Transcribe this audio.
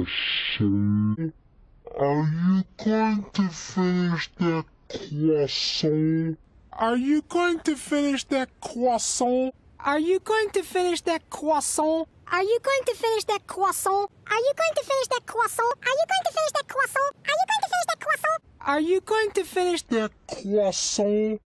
croissant? Are you going to finish that croissant? Are you going to finish that croissant? Are you going to finish that croissant? Are you going to finish that croissant? Are you going to finish that croissant? Are you going to finish that croissant? Are you going to finish that croissant? Are you going to finish that croissant?